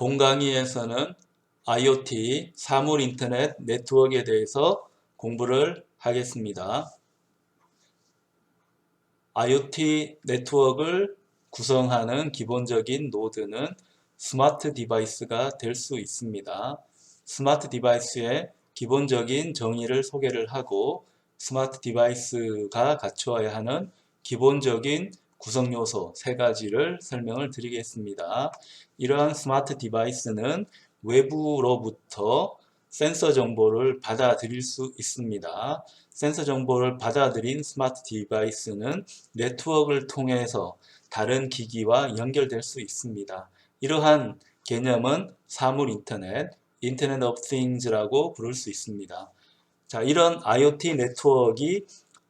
본 강의에서는 IoT, 사물 인터넷 네트워크에 대해서 공부를 하겠습니다. IoT 네트워크를 구성하는 기본적인 노드는 스마트 디바이스가 될 수 있습니다. 스마트 디바이스의 기본적인 정의를 소개를 하고 스마트 디바이스가 갖추어야 하는 기본적인 구성 요소 3가지를 설명을 드리겠습니다. 이러한 스마트 디바이스는 외부로부터 센서 정보를 받아들일 수 있습니다. 센서 정보를 받아들인 스마트 디바이스는 네트워크를 통해서 다른 기기와 연결될 수 있습니다. 이러한 개념은 사물 인터넷, 인터넷 오브 띵즈라고 부를 수 있습니다. 자, 이런 IoT 네트워크가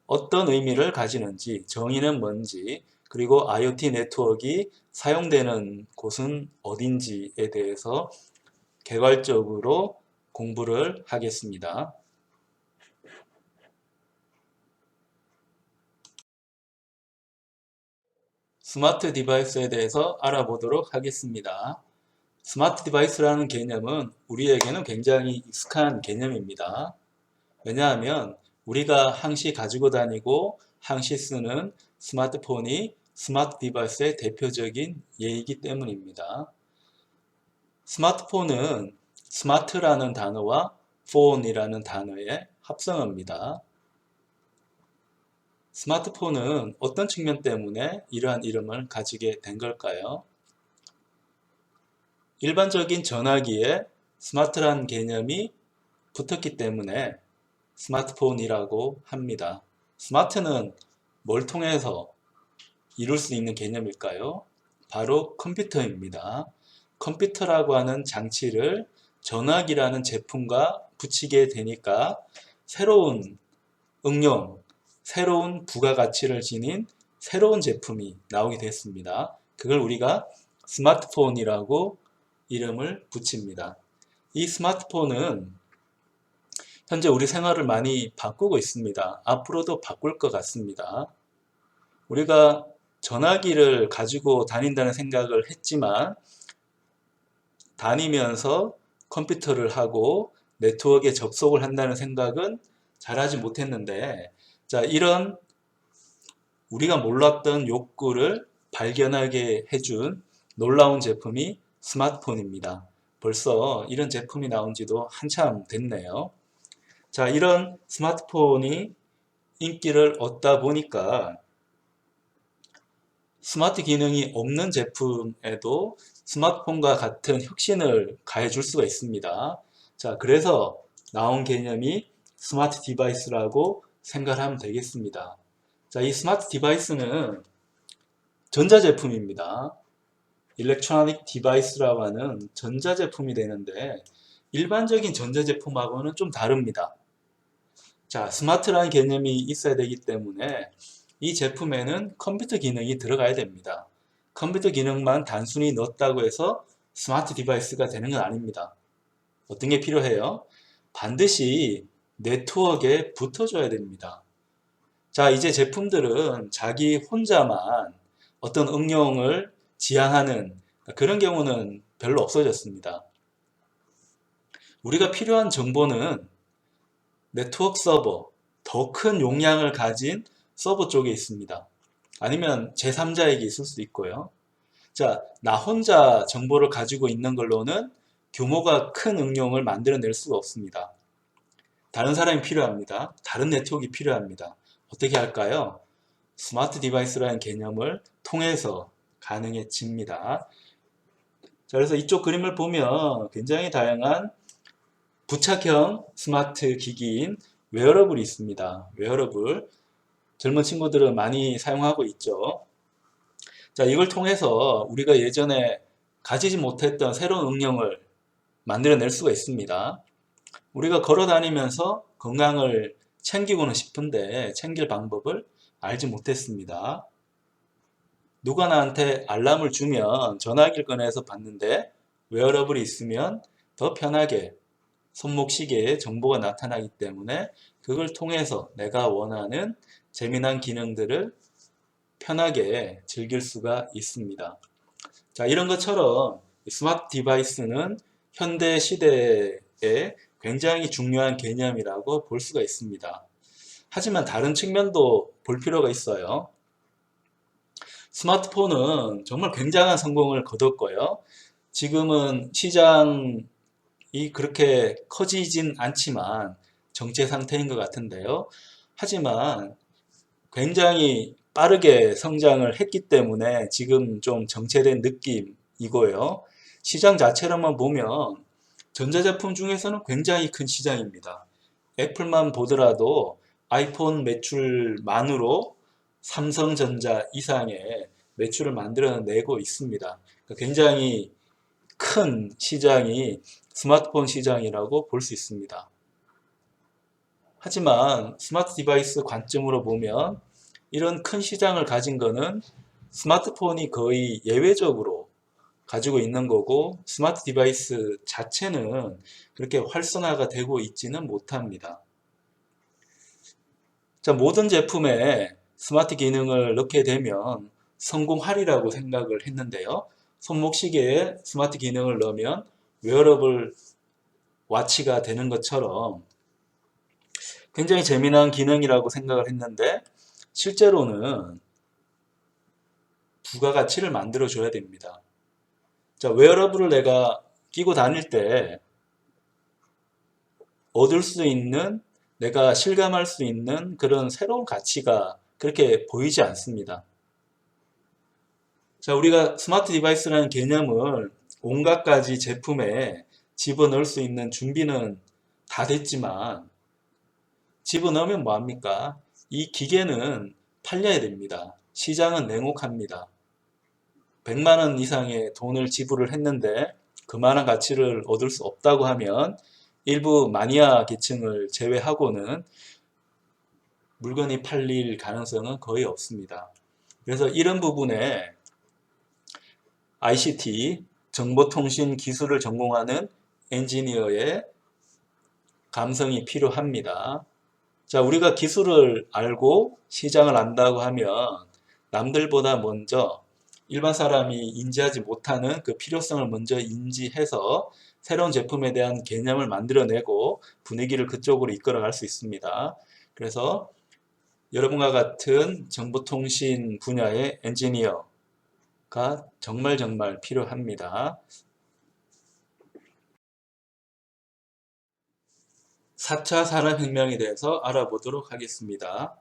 어떤 의미를 가지는지, 정의는 뭔지, 그리고 IoT 네트워크가 사용되는 곳은 어딘지에 대해서 개괄적으로 공부를 하겠습니다. 스마트 디바이스에 대해서 알아보도록 하겠습니다. 스마트 디바이스라는 개념은 우리에게는 굉장히 익숙한 개념입니다. 왜냐하면 우리가 항시 가지고 다니고 항시 쓰는 스마트폰이 스마트 디바이스의 대표적인 예이기 때문입니다. 스마트폰은 스마트라는 단어와 폰이라는 단어의 합성어입니다. 스마트폰은 어떤 측면 때문에 이러한 이름을 가지게 된 걸까요? 일반적인 전화기에 스마트라는 개념이 붙었기 때문에 스마트폰이라고 합니다. 스마트는 뭘 통해서 이룰 수 있는 개념일까요? 바로 컴퓨터입니다. 컴퓨터라고 하는 장치를 전화기라는 제품과 붙이게 되니까 새로운 응용, 새로운 부가가치를 지닌 새로운 제품이 나오게 됐습니다. 그걸 우리가 스마트폰이라고 이름을 붙입니다. 이 스마트폰은 현재 우리 생활을 많이 바꾸고 있습니다. 앞으로도 바꿀 것 같습니다. 우리가 전화기를 가지고 다닌다는 생각을 했지만 다니면서 컴퓨터를 하고 네트워크에 접속을 한다는 생각은 잘하지 못했는데, 자, 이런 우리가 몰랐던 욕구를 발견하게 해준 놀라운 제품이 스마트폰입니다. 벌써 이런 제품이 나온 지도 한참 됐네요. 자, 이런 스마트폰이 인기를 얻다 보니까 스마트 기능이 없는 제품에도 스마트폰과 같은 혁신을 가해줄 수가 있습니다. 자, 그래서 나온 개념이 스마트 디바이스라고 생각하면 되겠습니다. 자, 이 스마트 디바이스는 전자제품입니다. 일렉트로닉 디바이스라고 하는 전자제품이 되는데 일반적인 전자제품하고는 좀 다릅니다. 자, 스마트라는 개념이 있어야 되기 때문에 이 제품에는 컴퓨터 기능이 들어가야 됩니다. 컴퓨터 기능만 단순히 넣었다고 해서 스마트 디바이스가 되는 건 아닙니다. 어떤 게 필요해요? 반드시 네트워크에 붙어줘야 됩니다. 자, 이제 제품들은 자기 혼자만 어떤 응용을 지향하는 그런 경우는 별로 없어졌습니다. 우리가 필요한 정보는 네트워크 서버, 더 큰 용량을 가진 서버 쪽에 있습니다. 아니면 제3자에게 있을 수도 있고요. 자, 나 혼자 정보를 가지고 있는 걸로는 규모가 큰 응용을 만들어낼 수가 없습니다. 다른 사람이 필요합니다. 다른 네트워크가 필요합니다. 어떻게 할까요? 스마트 디바이스라는 개념을 통해서 가능해집니다. 자, 그래서 이쪽 그림을 보면 굉장히 다양한 부착형 스마트 기기인 웨어러블이 있습니다. 웨어러블. 젊은 친구들은 많이 사용하고 있죠. 자, 이걸 통해서 우리가 예전에 가지지 못했던 새로운 응용을 만들어낼 수가 있습니다. 우리가 걸어 다니면서 건강을 챙기고는 싶은데 챙길 방법을 알지 못했습니다. 누가 나한테 알람을 주면 전화기를 꺼내서 봤는데 웨어러블이 있으면 더 편하게 손목 시계에 정보가 나타나기 때문에 그걸 통해서 내가 원하는 재미난 기능들을 편하게 즐길 수가 있습니다. 자, 이런 것처럼 스마트 디바이스는 현대 시대에 굉장히 중요한 개념이라고 볼 수가 있습니다. 하지만 다른 측면도 볼 필요가 있어요. 스마트폰은 정말 굉장한 성공을 거뒀고요. 지금은 시장이 그렇게 커지진 않지만 정체 상태인 것 같은데요. 하지만 굉장히 빠르게 성장을 했기 때문에 지금 좀 정체된 느낌이고요. 시장 자체로만 보면 전자제품 중에서는 굉장히 큰 시장입니다. 애플만 보더라도 아이폰 매출만으로 삼성전자 이상의 매출을 만들어내고 있습니다. 굉장히 큰 시장이 스마트폰 시장이라고 볼 수 있습니다. 하지만 스마트 디바이스 관점으로 보면 이런 큰 시장을 가진 거는 스마트폰이 거의 예외적으로 가지고 있는 거고, 스마트 디바이스 자체는 그렇게 활성화가 되고 있지는 못합니다. 자, 모든 제품에 스마트 기능을 넣게 되면 성공하리라고 생각을 했는데요. 손목시계에 스마트 기능을 넣으면 웨어러블 와치가 되는 것처럼 굉장히 재미난 기능이라고 생각을 했는데, 실제로는 부가가치를 만들어 줘야 됩니다. 자, 웨어러블을 내가 끼고 다닐 때 얻을 수 있는, 내가 실감할 수 있는 그런 새로운 가치가 그렇게 보이지 않습니다. 자, 우리가 스마트 디바이스라는 개념을 온갖 가지 제품에 집어넣을 수 있는 준비는 다 됐지만, 집어넣으면 뭐합니까? 이 기계는 팔려야 됩니다. 시장은 냉혹합니다. 100만 원 이상의 돈을 지불을 했는데 그만한 가치를 얻을 수 없다고 하면 일부 마니아 계층을 제외하고는 물건이 팔릴 가능성은 거의 없습니다. 그래서 이런 부분에 ICT, 정보통신 기술을 전공하는 엔지니어의 감성이 필요합니다. 자, 우리가 기술을 알고 시장을 안다고 하면 남들보다 먼저 일반 사람이 인지하지 못하는 그 필요성을 먼저 인지해서 새로운 제품에 대한 개념을 만들어내고 분위기를 그쪽으로 이끌어갈 수 있습니다. 그래서 여러분과 같은 정보통신 분야의 엔지니어가 정말 필요합니다. 4차 산업혁명에 대해서 알아보도록 하겠습니다.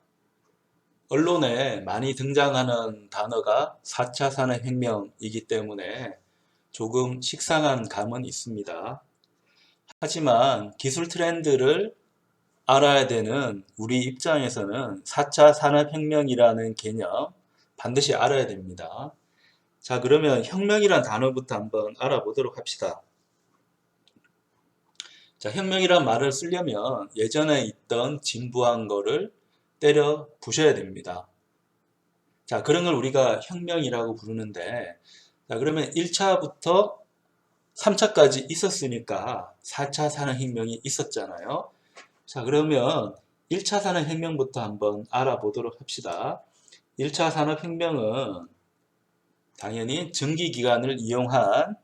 언론에 많이 등장하는 단어가 4차 산업혁명이기 때문에 조금 식상한 감은 있습니다. 하지만 기술 트렌드를 알아야 되는 우리 입장에서는 4차 산업혁명이라는 개념 반드시 알아야 됩니다. 자, 그러면 혁명이란 단어부터 한번 알아보도록 합시다. 자, 혁명이란 말을 쓰려면 예전에 있던 진부한 거를 때려 부셔야 됩니다. 자, 그런 걸 우리가 혁명이라고 부르는데, 자, 그러면 1차부터 3차까지 있었으니까 4차 산업혁명이 있었잖아요. 자, 그러면 1차 산업혁명부터 한번 알아보도록 합시다. 1차 산업혁명은 당연히 전기기관을 이용한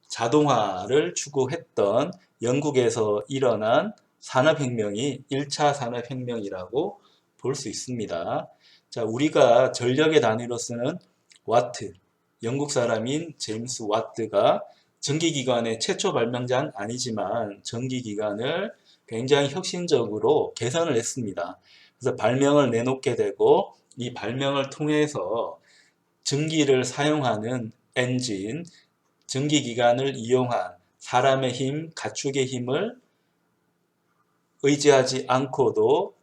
자동화를 추구했던 영국에서 일어난 산업혁명이 1차 산업혁명이라고 볼 수 있습니다. 자, 우리가 전력의 단위로 쓰는 와트, 영국 사람인 제임스 와트가 전기기관의 최초 발명자는 아니지만 전기기관을 굉장히 혁신적으로 개선을 했습니다. 그래서 발명을 내놓게 되고 이 발명을 통해서 전기를 사용하는 엔진, 전기기관을 이용한 사람의 힘, 가축의 힘을 의지하지 않고도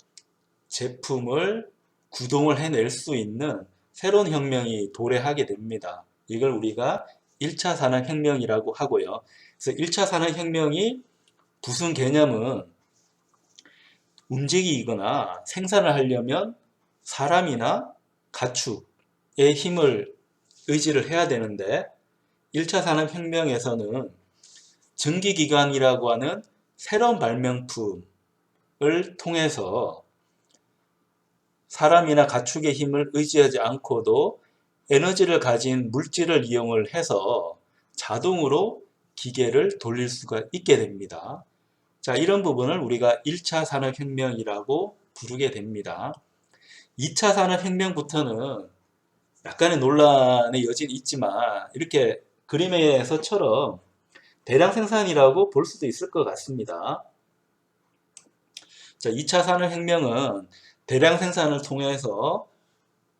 제품을 구동을 해낼 수 있는 새로운 혁명이 도래하게 됩니다. 이걸 우리가 1차 산업혁명이라고 하고요. 그래서 1차 산업혁명이 부순 개념은 움직이거나 생산을 하려면 사람이나 가축의 힘을 의지를 해야 되는데 1차 산업혁명에서는 전기기관이라고 하는 새로운 발명품을 통해서 사람이나 가축의 힘을 의지하지 않고도 에너지를 가진 물질을 이용을 해서 자동으로 기계를 돌릴 수가 있게 됩니다. 자, 이런 부분을 우리가 1차 산업혁명이라고 부르게 됩니다. 2차 산업혁명부터는 약간의 논란의 여지는 있지만 이렇게 그림에서처럼 대량 생산이라고 볼 수도 있을 것 같습니다. 자, 2차 산업혁명은 대량 생산을 통해서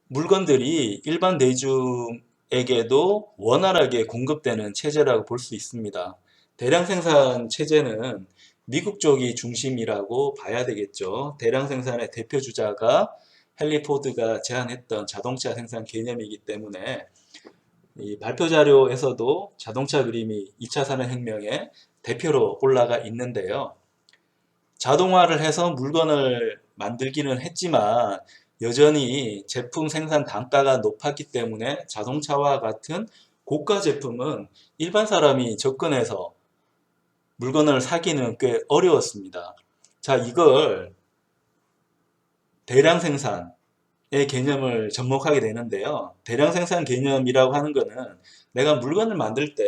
물건들이 일반 대중에게도 원활하게 공급되는 체제라고 볼 수 있습니다. 대량 생산 체제는 미국 쪽이 중심이라고 봐야 되겠죠. 대량 생산의 대표 주자가 헨리 포드가 제안했던 자동차 생산 개념이기 때문에 이 발표 자료에서도 자동차 그림이 2차 산업혁명의 대표로 올라가 있는데요. 자동화를 해서 물건을 만들기는 했지만 여전히 제품 생산 단가가 높았기 때문에 자동차와 같은 고가 제품은 일반 사람이 접근해서 물건을 사기는 꽤 어려웠습니다. 자, 이걸 대량 생산의 개념을 접목하게 되는데요. 대량 생산 개념이라고 하는 거는 내가 물건을 만들 때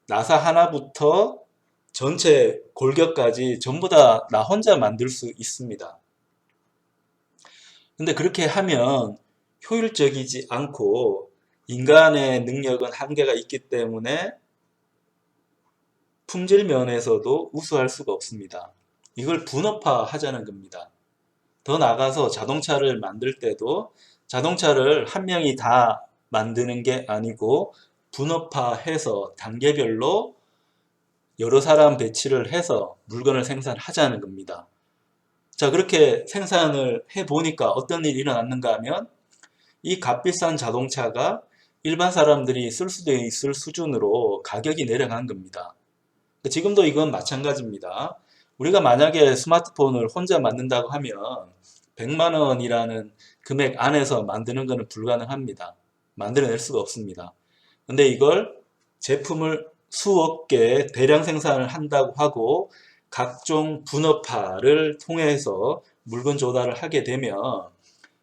나사 하나부터 전체 골격까지 전부 다 나 혼자 만들 수 있습니다. 근데 그렇게 하면 효율적이지 않고 인간의 능력은 한계가 있기 때문에 품질 면에서도 우수할 수가 없습니다. 이걸 분업화 하자는 겁니다. 더 나아가서 자동차를 만들 때도 자동차를 한 명이 다 만드는 게 아니고 분업화해서 단계별로 여러 사람 배치를 해서 물건을 생산하자는 겁니다. 자, 그렇게 생산을 해보니까 어떤 일이 일어났는가 하면 이 값비싼 자동차가 일반 사람들이 쓸 수도 있을 수준으로 가격이 내려간 겁니다. 지금도 이건 마찬가지입니다. 우리가 만약에 스마트폰을 혼자 만든다고 하면 100만 원이라는 금액 안에서 만드는 것은 불가능합니다. 만들어낼 수가 없습니다. 근데 이걸 제품을 수억 개 대량 생산을 한다고 하고 각종 분업화를 통해서 물건 조달을 하게 되면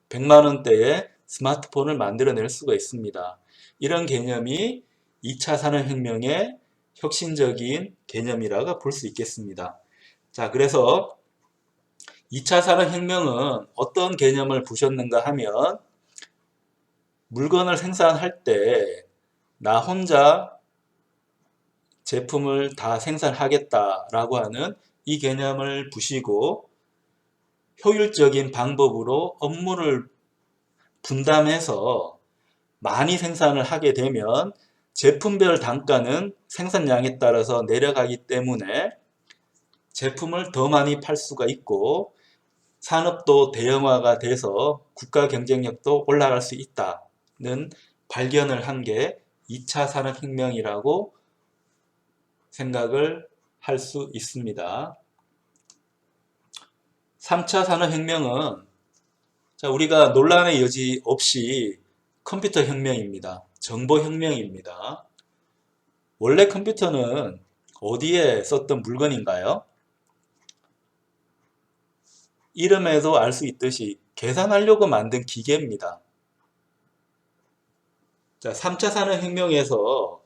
100만 원대의 스마트폰을 만들어낼 수가 있습니다. 이런 개념이 2차 산업혁명의 혁신적인 개념이라고 볼 수 있겠습니다. 자, 그래서 2차 산업혁명은 어떤 개념을 보셨는가 하면 물건을 생산할 때 나 혼자 제품을 다 생산하겠다라고 하는 이 개념을 부시고 효율적인 방법으로 업무를 분담해서 많이 생산을 하게 되면 제품별 단가는 생산량에 따라서 내려가기 때문에 제품을 더 많이 팔 수가 있고 산업도 대형화가 돼서 국가 경쟁력도 올라갈 수 있다는 발견을 한 게 2차 산업혁명이라고 생각을 할 수 있습니다. 3차 산업혁명은 우리가 논란의 여지 없이 컴퓨터 혁명입니다. 정보혁명입니다. 원래 컴퓨터는 어디에 썼던 물건인가요? 이름에도 알 수 있듯이 계산하려고 만든 기계입니다. 자, 3차 산업혁명에서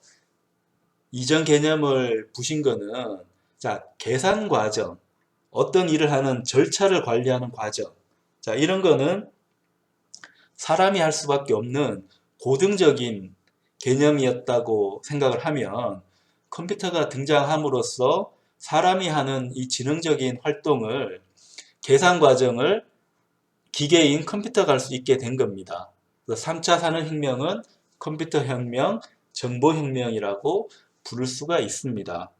이전 개념을 부신 거는 계산 과정, 어떤 일을 하는 절차를 관리하는 과정. 자, 이런 거는 사람이 할 수밖에 없는 고등적인 개념이었다고 생각을 하면 컴퓨터가 등장함으로써 사람이 하는 이 지능적인 활동을 계산 과정을 기계인 컴퓨터가 할 수 있게 된 겁니다. 3차 산업혁명은 컴퓨터 혁명, 정보혁명이라고 부를 수가 있습니다.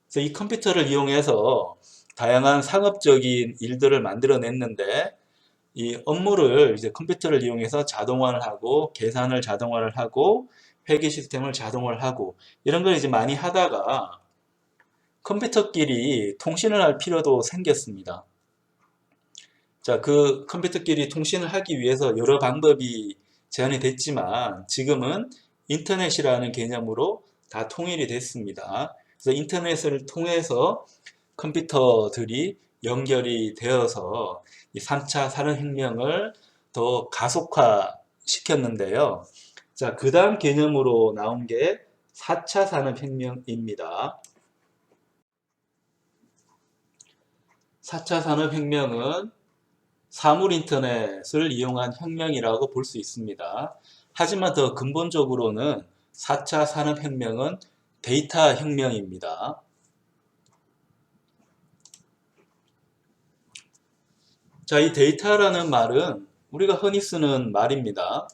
그래서 이 컴퓨터를 이용해서 다양한 상업적인 일들을 만들어냈는데 이 업무를 이제 컴퓨터를 이용해서 자동화를 하고 계산을 자동화를 하고 회계 시스템을 자동화를 하고 이런 걸 이제 많이 하다가 컴퓨터끼리 통신을 할 필요도 생겼습니다. 자, 그 컴퓨터끼리 통신을 하기 위해서 여러 방법이 제안이 됐지만 지금은 인터넷이라는 개념으로 다 통일이 됐습니다. 그래서 인터넷을 통해서 컴퓨터들이 연결이 되어서 이 3차 산업혁명을 더 가속화 시켰는데요. 자, 그 다음 개념으로 나온 게 4차 산업혁명입니다. 4차 산업혁명은 사물인터넷을 이용한 혁명이라고 볼 수 있습니다. 하지만 더 근본적으로는 4차 산업혁명은 데이터 혁명입니다. 자, 이 데이터라는 말은 우리가 흔히 쓰는 말입니다.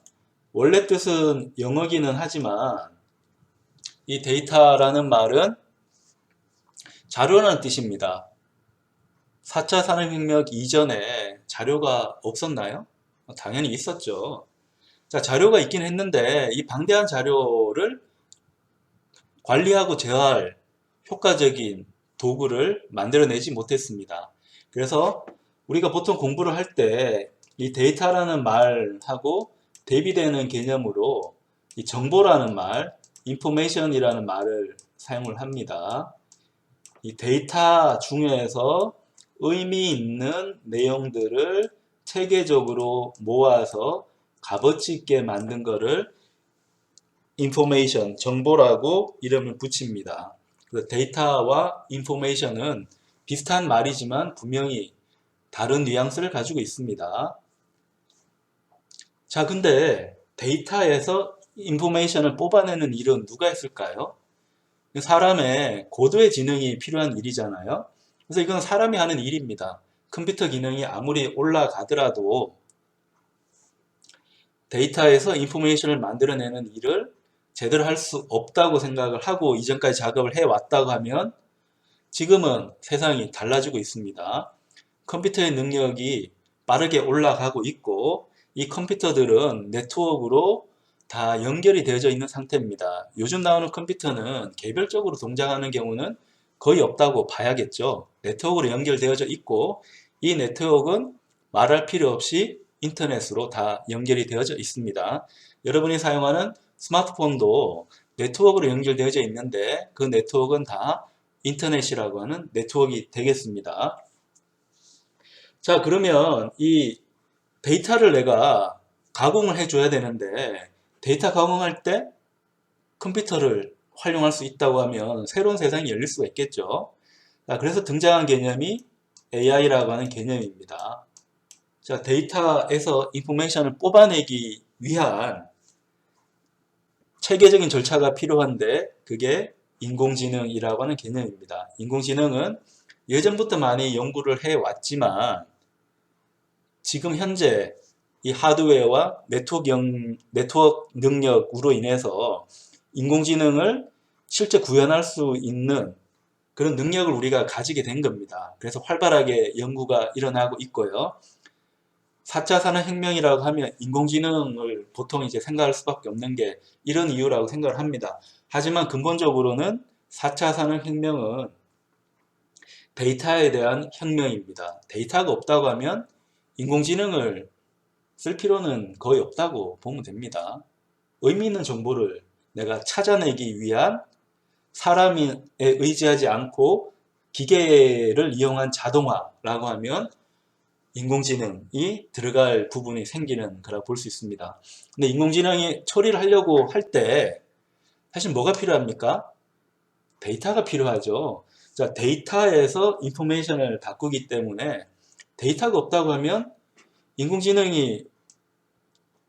원래 뜻은 영어기는 하지만 이 데이터라는 말은 자료라는 뜻입니다. 4차 산업혁명 이전에 자료가 없었나요? 당연히 있었죠. 자, 자료가 있긴 했는데 이 방대한 자료를 관리하고 제어할 효과적인 도구를 만들어내지 못했습니다. 그래서 우리가 보통 공부를 할 때 이 데이터라는 말하고 대비되는 개념으로 이 정보라는 말, information이라는 말을 사용을 합니다. 이 데이터 중에서 의미 있는 내용들을 체계적으로 모아서 값어치 있게 만든 거를 information, 정보라고 이름을 붙입니다. 데이터와 information은 비슷한 말이지만 분명히 다른 뉘앙스를 가지고 있습니다. 자, 근데 데이터에서 information을 뽑아내는 일은 누가 했을까요? 사람의 고도의 지능이 필요한 일이잖아요. 그래서 이건 사람이 하는 일입니다. 컴퓨터 기능이 아무리 올라가더라도 데이터에서 인포메이션을 만들어내는 일을 제대로 할 수 없다고 생각을 하고 이전까지 작업을 해왔다고 하면 지금은 세상이 달라지고 있습니다. 컴퓨터의 능력이 빠르게 올라가고 있고 이 컴퓨터들은 네트워크로 다 연결이 되어져 있는 상태입니다. 요즘 나오는 컴퓨터는 개별적으로 동작하는 경우는 거의 없다고 봐야겠죠. 네트워크로 연결되어져 있고 이 네트워크는 말할 필요 없이 인터넷으로 다 연결이 되어져 있습니다. 여러분이 사용하는 스마트폰도 네트워크로 연결되어져 있는데 그 네트워크는 다 인터넷이라고 하는 네트워크가 되겠습니다. 자, 그러면 이 데이터를 내가 가공을 해줘야 되는데 데이터 가공할 때 컴퓨터를 활용할 수 있다고 하면 새로운 세상이 열릴 수가 있겠죠. 자, 그래서 등장한 개념이 AI라고 하는 개념입니다. 자, 데이터에서 인포메이션을 뽑아내기 위한 체계적인 절차가 필요한데 그게 인공지능이라고 하는 개념입니다. 인공지능은 예전부터 많이 연구를 해왔지만 지금 현재 이 하드웨어와 네트워크 능력으로 인해서 인공지능을 실제 구현할 수 있는 그런 능력을 우리가 가지게 된 겁니다. 그래서 활발하게 연구가 일어나고 있고요. 4차 산업혁명이라고 하면 인공지능을 보통 이제 생각할 수밖에 없는 게 이런 이유라고 생각을 합니다. 하지만 근본적으로는 4차 산업혁명은 데이터에 대한 혁명입니다. 데이터가 없다고 하면 인공지능을 쓸 필요는 거의 없다고 보면 됩니다. 의미 있는 정보를 내가 찾아내기 위한 사람에 의지하지 않고 기계를 이용한 자동화라고 하면 인공지능이 들어갈 부분이 생기는 거라 볼 수 있습니다. 근데 인공지능이 처리를 하려고 할 때 사실 뭐가 필요합니까? 데이터가 필요하죠. 자, 데이터에서 인포메이션을 바꾸기 때문에 데이터가 없다고 하면 인공지능이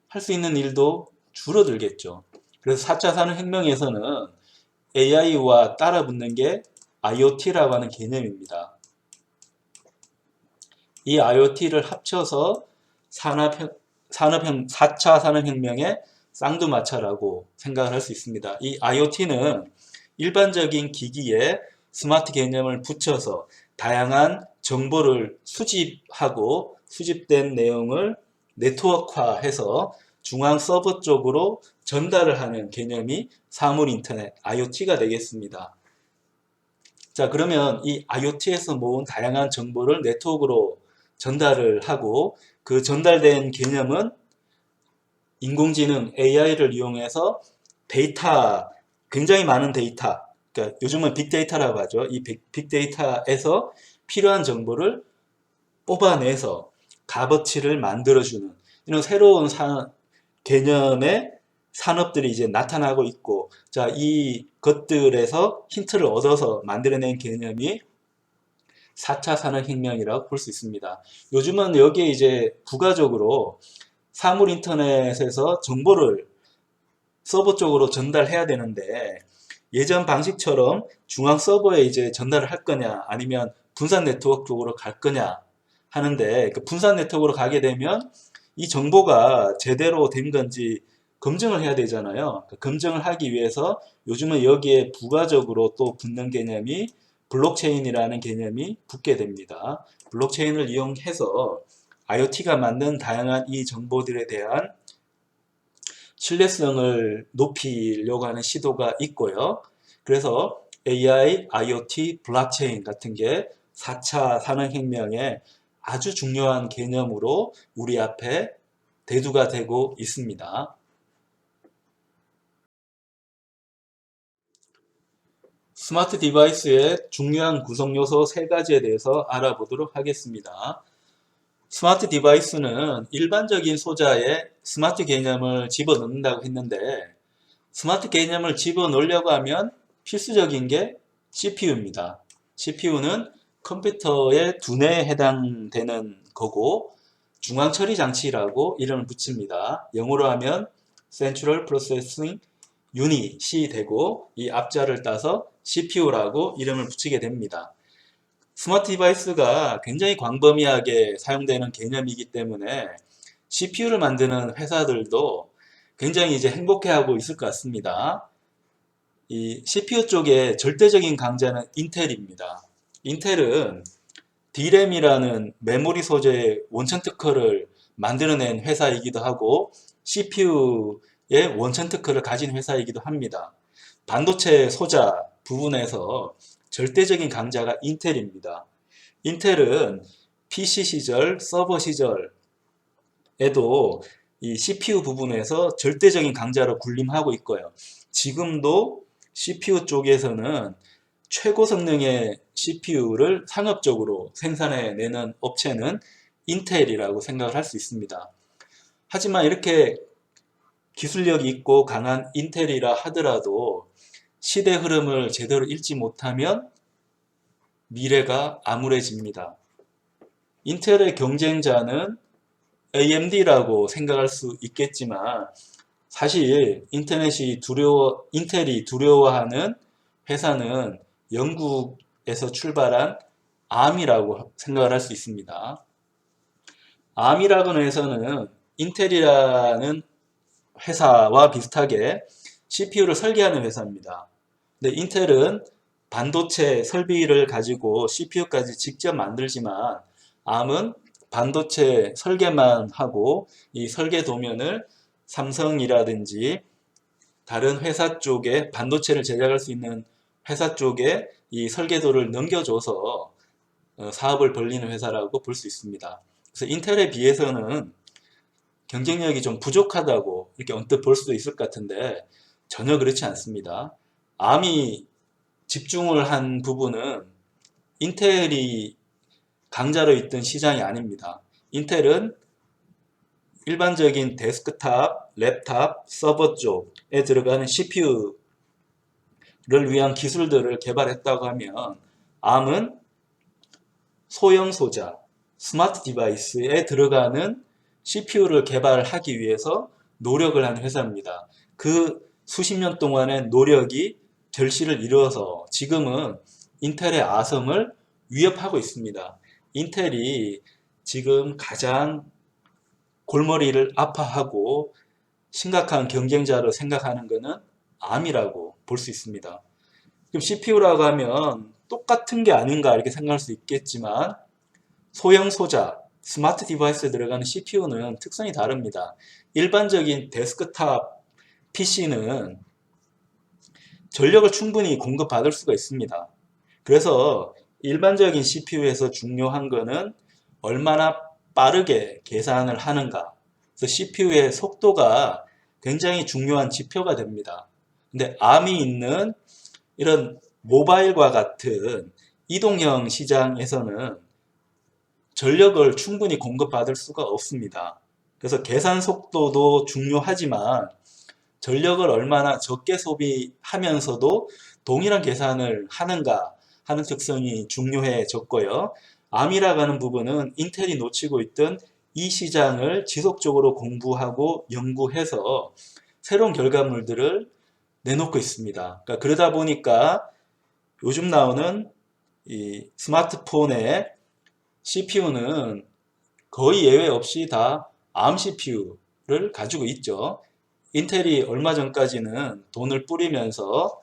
할 수 있는 일도 줄어들겠죠. 그래서 4차 산업혁명에서는 AI와 따라붙는 게 IoT라고 하는 개념입니다. 이 IoT를 합쳐서 4차 산업혁명의 쌍두마차라고 생각을 할 수 있습니다. 이 IoT는 일반적인 기기에 스마트 개념을 붙여서 다양한 정보를 수집하고 수집된 내용을 네트워크화해서 중앙 서버 쪽으로 전달을 하는 개념이 사물인터넷 IoT가 되겠습니다. 자, 그러면 이 IoT에서 모은 다양한 정보를 네트워크로 전달을 하고 그 전달된 개념은 인공지능 AI를 이용해서 데이터, 굉장히 많은 데이터, 그러니까 요즘은 빅데이터라고 하죠. 이 빅데이터에서 필요한 정보를 뽑아내서 값어치를 만들어주는 이런 새로운 개념의 산업들이 이제 나타나고 있고, 자, 이 것들에서 힌트를 얻어서 만들어낸 개념이 4차 산업혁명이라고 볼 수 있습니다. 요즘은 여기에 이제 부가적으로 사물 인터넷에서 정보를 서버 쪽으로 전달해야 되는데, 예전 방식처럼 중앙 서버에 이제 전달을 할 거냐, 아니면 분산 네트워크 쪽으로 갈 거냐 하는데, 그 분산 네트워크로 가게 되면 이 정보가 제대로 된 건지 검증을 해야 되잖아요. 그 검증을 하기 위해서 요즘은 여기에 부가적으로 또 붙는 개념이 블록체인이라는 개념이 붙게 됩니다. 블록체인을 이용해서 IoT가 만든 다양한 이 정보들에 대한 신뢰성을 높이려고 하는 시도가 있고요. 그래서 AI, IoT, 블록체인 같은 게 4차 산업혁명의 아주 중요한 개념으로 우리 앞에 대두가 되고 있습니다. 스마트 디바이스의 중요한 구성 요소 3가지에 대해서 알아보도록 하겠습니다. 스마트 디바이스는 일반적인 소자에 스마트 개념을 집어넣는다고 했는데, 스마트 개념을 집어넣으려고 하면 필수적인 게 CPU입니다. CPU는 컴퓨터의 두뇌에 해당되는 거고, 중앙 처리 장치라고 이름을 붙입니다. 영어로 하면 Central Processing Unit이 되고, 이 앞자를 따서 CPU라고 이름을 붙이게 됩니다. 스마트 디바이스가 굉장히 광범위하게 사용되는 개념이기 때문에 CPU를 만드는 회사들도 굉장히 이제 행복해하고 있을 것 같습니다. 이 CPU 쪽에 절대적인 강자는 인텔입니다. 인텔은 D램이라는 메모리 소재의 원천 특허를 만들어낸 회사이기도 하고, CPU의 원천 특허를 가진 회사이기도 합니다. 반도체 소자 부분에서 절대적인 강자가 인텔입니다. 인텔은 PC 시절, 서버 시절에도 이 CPU 부분에서 절대적인 강자로 군림하고 있고요. 지금도 CPU 쪽에서는 최고 성능의 CPU를 상업적으로 생산해내는 업체는 인텔이라고 생각을 할 수 있습니다. 하지만 이렇게 기술력이 있고 강한 인텔이라 하더라도 시대 흐름을 제대로 읽지 못하면 미래가 암울해집니다. 인텔의 경쟁자는 AMD라고 생각할 수 있겠지만, 사실 인텔이 두려워하는 회사는 영국에서 출발한 ARM이라고 생각을 할 수 있습니다. ARM이라는 회사는 인텔이라는 회사와 비슷하게 CPU를 설계하는 회사입니다. 근데 인텔은 반도체 설비를 가지고 CPU까지 직접 만들지만, ARM은 반도체 설계만 하고 이 설계 도면을 삼성이라든지 다른 회사 쪽에, 반도체를 제작할 수 있는 회사 쪽에 이 설계도를 넘겨줘서 사업을 벌리는 회사라고 볼 수 있습니다. 그래서 인텔에 비해서는 경쟁력이 좀 부족하다고 이렇게 언뜻 볼 수도 있을 것 같은데, 전혀 그렇지 않습니다. ARM이 집중을 한 부분은 인텔이 강자로 있던 시장이 아닙니다. 인텔은 일반적인 데스크탑, 랩탑, 서버 쪽에 들어가는 CPU를 위한 기술들을 개발했다고 하면, ARM은 소형 소자, 스마트 디바이스에 들어가는 CPU를 개발하기 위해서 노력을 한 회사입니다. 그 수십 년 동안의 노력이 결실을 이루어서 지금은 인텔의 아성을 위협하고 있습니다. 인텔이 지금 가장 골머리를 아파하고 심각한 경쟁자로 생각하는 것은 ARM이라고 볼 수 있습니다. 그럼 CPU라고 하면 똑같은 게 아닌가 이렇게 생각할 수 있겠지만, 소형 소자, 스마트 디바이스에 들어가는 CPU는 특성이 다릅니다. 일반적인 데스크탑 PC는 전력을 충분히 공급받을 수가 있습니다. 그래서 일반적인 CPU에서 중요한 거는 얼마나 빠르게 계산을 하는가. 그래서 CPU의 속도가 굉장히 중요한 지표가 됩니다. 근데 ARM이 있는 이런 모바일과 같은 이동형 시장에서는 전력을 충분히 공급받을 수가 없습니다. 그래서 계산 속도도 중요하지만 전력을 얼마나 적게 소비하면서도 동일한 계산을 하는가 하는 특성이 중요해졌고요. 암이라고 하는 부분은 인텔이 놓치고 있던 이 시장을 지속적으로 공부하고 연구해서 새로운 결과물들을 내놓고 있습니다. 그러니까 그러다 보니까 요즘 나오는 이 스마트폰의 CPU는 거의 예외 없이 다 ARM CPU를 가지고 있죠. 인텔이 얼마 전까지는 돈을 뿌리면서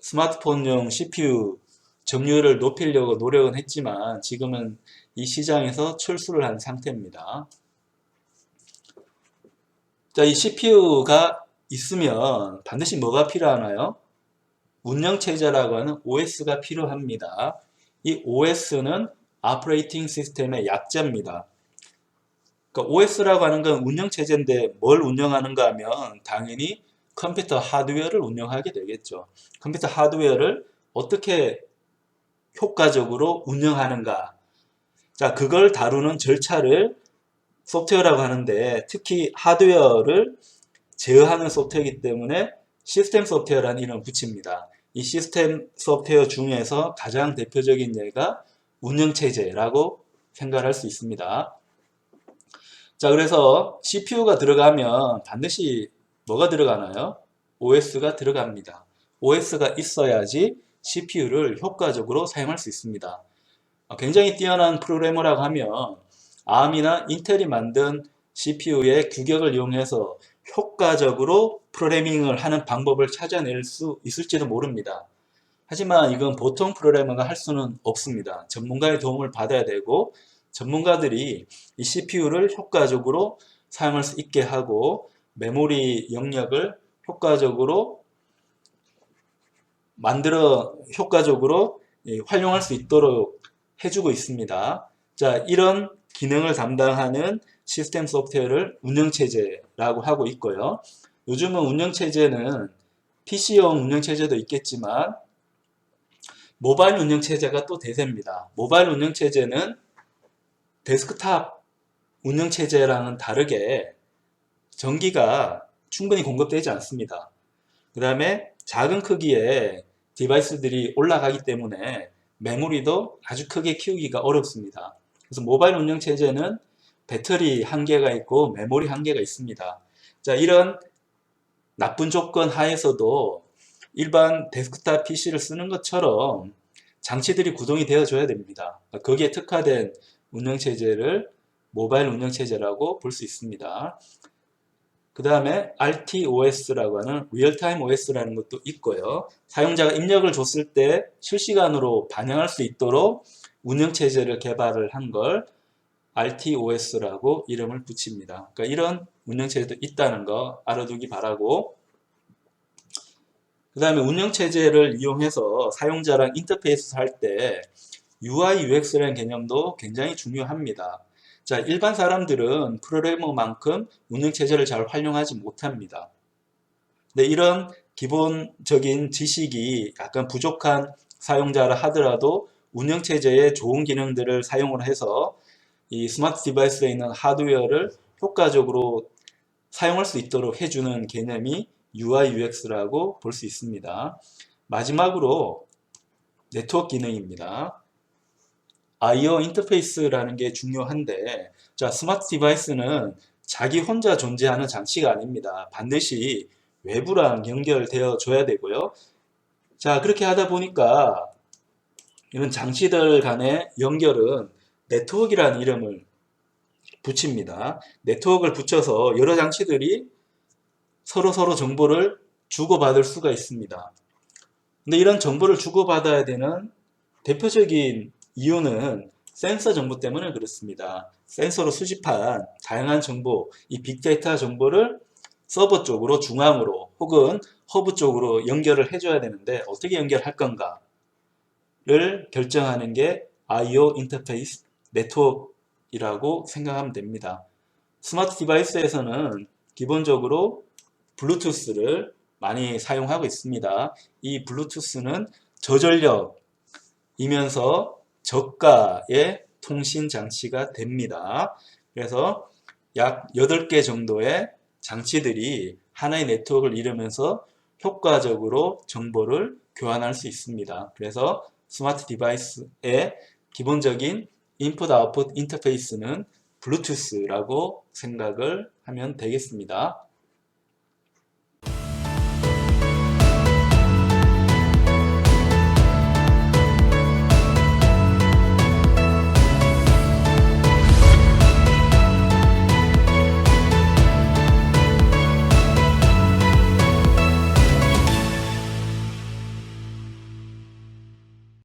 스마트폰용 CPU 점유율을 높이려고 노력은 했지만 지금은 이 시장에서 철수를 한 상태입니다. 자, 이 CPU가 있으면 반드시 뭐가 필요하나요? 운영체제라고 하는 OS가 필요합니다. 이 OS는 Operating System의 약자입니다. 그러니까 OS라고 하는 건 운영체제인데 뭘 운영하는가 하면 당연히 컴퓨터 하드웨어를 운영하게 되겠죠. 컴퓨터 하드웨어를 어떻게 효과적으로 운영하는가. 자, 그걸 다루는 절차를 소프트웨어라고 하는데 특히 하드웨어를 제어하는 소프트웨어이기 때문에 시스템 소프트웨어라는 이름을 붙입니다. 이 시스템 소프트웨어 중에서 가장 대표적인 예가 운영체제라고 생각할 수 있습니다. 자, 그래서 CPU가 들어가면 반드시 뭐가 들어가나요? OS가 들어갑니다. OS가 있어야지 CPU를 효과적으로 사용할 수 있습니다. 굉장히 뛰어난 프로그래머라고 하면 ARM이나 인텔이 만든 CPU의 규격을 이용해서 효과적으로 프로그래밍을 하는 방법을 찾아낼 수 있을지도 모릅니다. 하지만 이건 보통 프로그래머가 할 수는 없습니다. 전문가의 도움을 받아야 되고 전문가들이 이 CPU를 효과적으로 사용할 수 있게 하고 메모리 영역을 효과적으로 만들어 효과적으로 활용할 수 있도록 해주고 있습니다. 자, 이런 기능을 담당하는 시스템 소프트웨어를 운영체제라고 하고 있고요. 요즘은 운영체제는 PC용 운영체제도 있겠지만 모바일 운영체제가 또 대세입니다. 모바일 운영체제는 데스크탑 운영체제랑은 다르게 전기가 충분히 공급되지 않습니다. 그 다음에 작은 크기의 디바이스들이 올라가기 때문에 메모리도 아주 크게 키우기가 어렵습니다. 그래서 모바일 운영체제는 배터리 한계가 있고 메모리 한계가 있습니다. 자, 이런 나쁜 조건 하에서도 일반 데스크탑 PC를 쓰는 것처럼 장치들이 구동이 되어줘야 됩니다. 거기에 특화된 운영체제를 모바일 운영체제라고 볼 수 있습니다. 그 다음에 RTOS라고 하는 리얼타임 OS라는 것도 있고요. 사용자가 입력을 줬을 때 실시간으로 반영할 수 있도록 운영체제를 개발을 한 걸 RTOS라고 이름을 붙입니다. 그러니까 이런 운영체제도 있다는 거 알아두기 바라고, 그 다음에 운영체제를 이용해서 사용자랑 인터페이스 할 때 UI, UX라는 개념도 굉장히 중요합니다. 자, 일반 사람들은 프로그래머만큼 운영체제를 잘 활용하지 못합니다. 근데 이런 기본적인 지식이 약간 부족한 사용자라 하더라도 운영체제의 좋은 기능들을 사용을 해서 이 스마트 디바이스에 있는 하드웨어를 효과적으로 사용할 수 있도록 해주는 개념이 UI, UX라고 볼 수 있습니다. 마지막으로 네트워크 기능입니다. I/O 인터페이스라는 게 중요한데, 자, 스마트 디바이스는 자기 혼자 존재하는 장치가 아닙니다. 반드시 외부랑 연결되어 줘야 되고요. 자, 그렇게 하다 보니까 이런 장치들 간의 연결은 네트워크라는 이름을 붙입니다. 네트워크를 붙여서 여러 장치들이 서로 정보를 주고받을 수가 있습니다. 근데 이런 정보를 주고받아야 되는 대표적인 이유는 센서 정보 때문에 그렇습니다. 센서로 수집한 다양한 정보, 이 빅데이터 정보를 서버 쪽으로 중앙으로 혹은 허브 쪽으로 연결을 해줘야 되는데 어떻게 연결할 건가를 결정하는 게 I/O 인터페이스 네트워크이라고 생각하면 됩니다. 스마트 디바이스에서는 기본적으로 블루투스를 많이 사용하고 있습니다. 이 블루투스는 저전력이면서 저가의 통신 장치가 됩니다. 그래서 약 8개 정도의 장치들이 하나의 네트워크를 이루면서 효과적으로 정보를 교환할 수 있습니다. 그래서 스마트 디바이스의 기본적인 인풋 아웃풋 인터페이스는 블루투스라고 생각을 하면 되겠습니다.